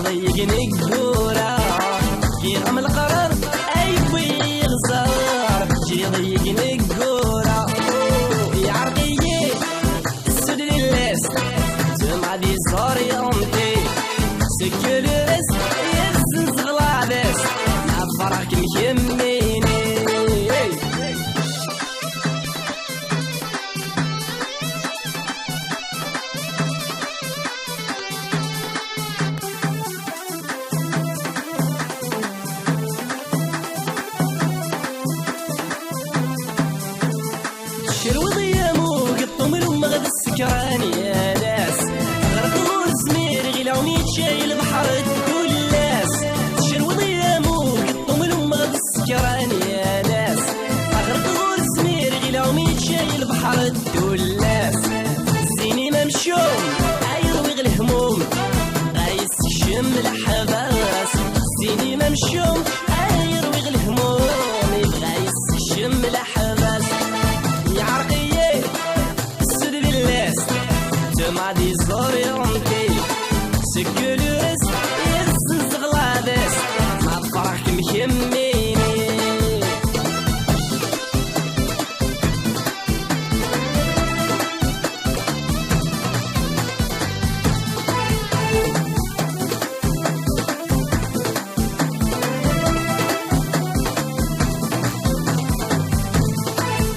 ضيقني القورة كي غم القرار أيوي غزار جي ضيقني القورة يا عرقية السود للس سمع دي صار يومتي سكر رس يرسن صغلابس نفرك مكميني شروضي يا مو قطم المغد السكراني يا ناس غرقور سمير غلاوني شايل بحر الدولاس شروضي يا مو قطم المغد السكراني يا ناس غرقور سمير غلاوني شايل بحر الدولاس زيني ممشوم عيروي الهموم غايس الشم الحباس زيني ممشوم عيروي الهموم غايس الشم الحباس ما دي زور يومتي سكولوس يرسن زغلابس ما تفرحك مكميني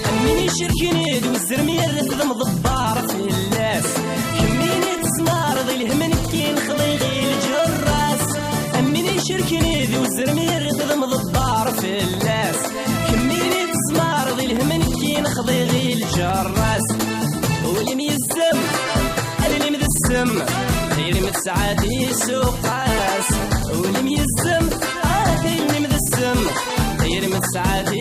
هميني شركني دو الزرمير رثم ضبارة في الناس شركني ذي وزرمير تضمض الدار في اللاس كميني تسمار ذي الهمنكين خضي غي الجراس ولي ميزم اللي مذ السم غير متسعاتي سوقاس ولي ميزم اللي مذ السم غير متسعاتي